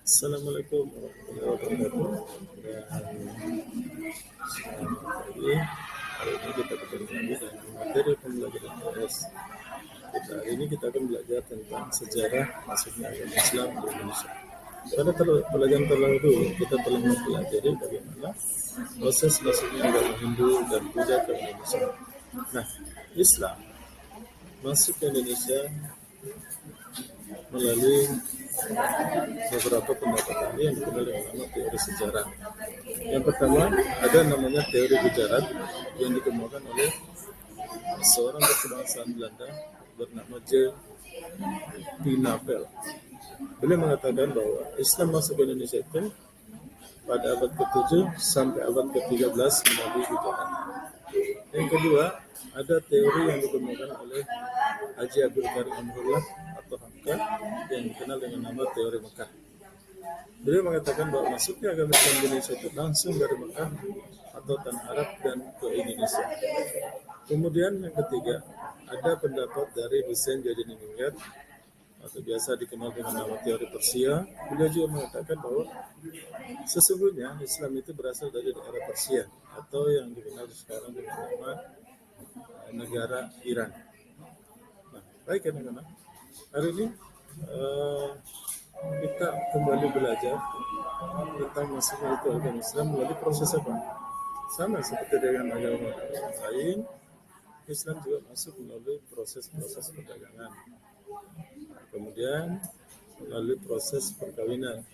Assalamualaikum warahmatullahi wabarakatuh. Dan selamat pagi. Hari ini kita ketemu lagi dengan materi pembelajaran IPS. Hari ini kita akan belajar tentang sejarah masuknya agama Islam di Indonesia. Pada pelajaran terlalu kita telah mempelajari bagaimana proses masuknya agama Hindu dan Buddha ke Indonesia. Nah, Islam masuk ke Indonesia melalui beberapa pendapat ahli yang dikenal dengan nama teori sejarah. Yang pertama, ada namanya teori Gujarat yang dikembangkan oleh seorang berkebangsaan Belanda bernama J. Pinavel. Beliau mengatakan bahwa Islam masuk ke Indonesia itu pada abad ke-7 sampai abad ke-13 melalui Gujarat. Yang kedua, ada teori yang dikembangkan oleh Haji Abdul Karim Amrullah atau Hamka yang dikenal dengan nama teori Mekah. Beliau mengatakan bahwa masuknya agama Islam di Indonesia itu langsung dari Mekah atau Tanah Arab dan ke Indonesia. Kemudian yang ketiga, ada pendapat dari Hussein Jajaningrat atau biasa dikenal dengan nama teori Persia. Beliau juga mengatakan bahwa sesungguhnya Islam itu berasal dari daerah Persia atau yang dikenal sekarang dengan nama negara Iran. Nah, baik anak-anak. Hari ini kita kembali belajar tentang masuknya itu agama Islam melalui proses apa? Sama seperti dengan agama lain, Islam juga masuk melalui proses-proses perdagangan. Kemudian melalui proses perkawinan,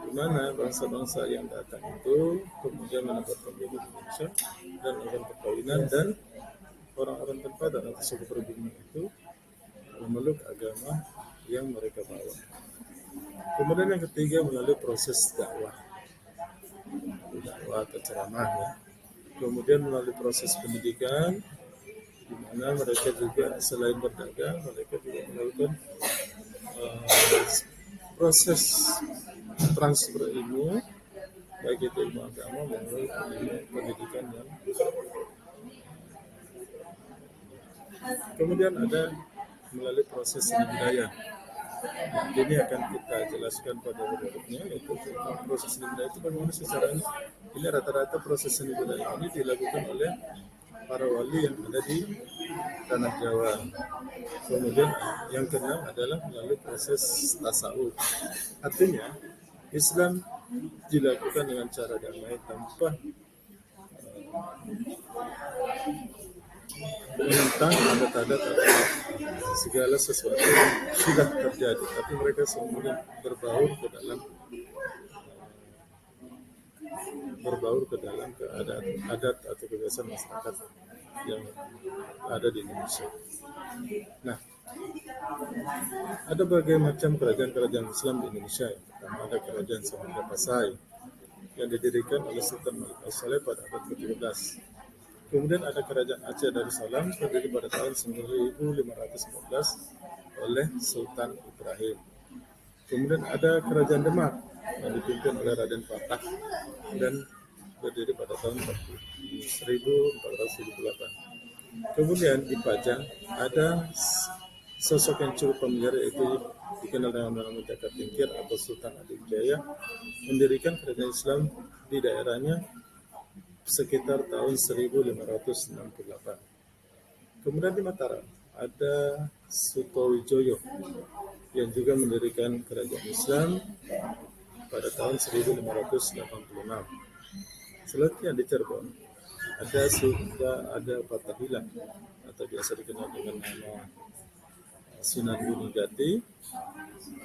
di mana bangsa-bangsa yang datang itu kemudian menempatkan diri di Indonesia dan melakukan perkawinan, dan orang-orang tempatan atau suku pribumi itu memeluk agama yang mereka bawa. Kemudian yang ketiga melalui proses dakwah atau ceramah ya. Kemudian melalui proses pendidikan, di mana mereka juga selain berdagang, mereka juga melakukan proses transfer ilmu, baik itu ilmu agama maupun ilmu pendidikan yang kemudian ada melalui proses seni budaya. Nah, ini akan kita jelaskan pada berikutnya, yaitu tentang proses seni budaya itu bagaimana secara ini rata-rata proses seni budaya ini dilakukan oleh para wali yang ada di tanah Jawa. Kemudian yang keenam adalah melalui proses tasawuf. Artinya Islam dilakukan dengan cara damai tanpa menentang adat-adat atau segala sesuatu yang sudah terjadi, tapi mereka semuanya berbaur ke dalam keadaan adat atau kebiasaan masyarakat yang ada di Indonesia. Nah, ada berbagai macam kerajaan-kerajaan Islam di Indonesia. Yang pertama ada kerajaan Samudra Pasai yang didirikan oleh Sultan Malik As-Saleh pada abad ke-13. Kemudian ada kerajaan Aceh Darussalam berdiri pada tahun 1514 oleh Sultan Ibrahim. Kemudian ada kerajaan Demak yang dipimpin oleh Raden Fatah dan berdiri pada tahun 1408. Kemudian di Pajang ada sosok yang cukup familiar, yaitu dikenal dengan nama Jakar Tingkir atau Sultan Adijaya, mendirikan kerajaan Islam di daerahnya sekitar tahun 1568. Kemudian di Mataram ada Sutowijoyo yang juga mendirikan kerajaan Islam pada tahun 1586. Selanjutnya di Cirebon ada Fatahillah atau biasa dikenal dengan nama Sunan Gunung Jati.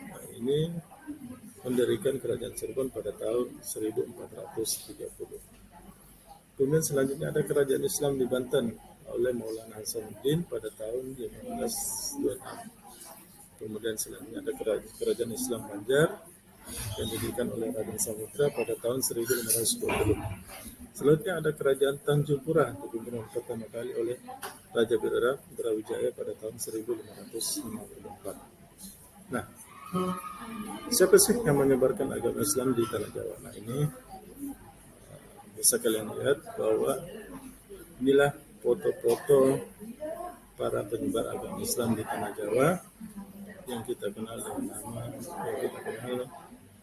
Nah, ini mendirikan kerajaan Cirebon pada tahun 1430. Kemudian selanjutnya ada kerajaan Islam di Banten oleh Maulana Hasanuddin pada tahun 1526. Kemudian selanjutnya ada kerajaan Islam Banjar yang didirikan oleh Raden Samudra pada tahun 1520. Selanjutnya ada kerajaan Tanjung Pura dipimpin pertama kali oleh Raja Brawijaya pada tahun 1554. Nah, siapa sih yang menyebarkan agama Islam di tanah Jawa? Nah, ini bisa kalian lihat bahwa inilah foto-foto para penyebar agama Islam di tanah Jawa yang kita kenal dengan nama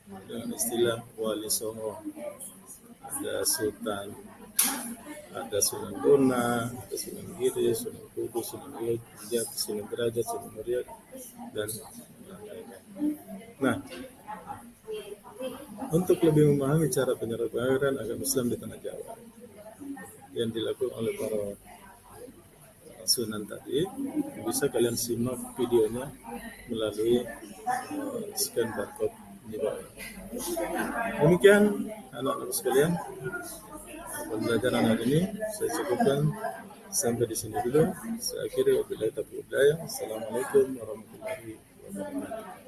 dengan istilah Wali Songo. Ada Sultan, ada Sunan Bona, ada Sunan Giri, Sunan Kudus, Sunan Liat, Sunan Derajat, Sunan Muria, dan lain-lainnya. Nah, untuk lebih memahami cara penyelenggaraan agama Islam di Tanah Jawa yang dilakukan oleh para sunan tadi, bisa kalian simak videonya melalui scan barcode di bawah. Demikian anak-anak sekalian, pembelajaran hari ini saya cukupkan sampai di sini dulu. Saya akhiri, wabillahi taufiq wal hidayah. Assalamualaikum warahmatullahi wabarakatuh.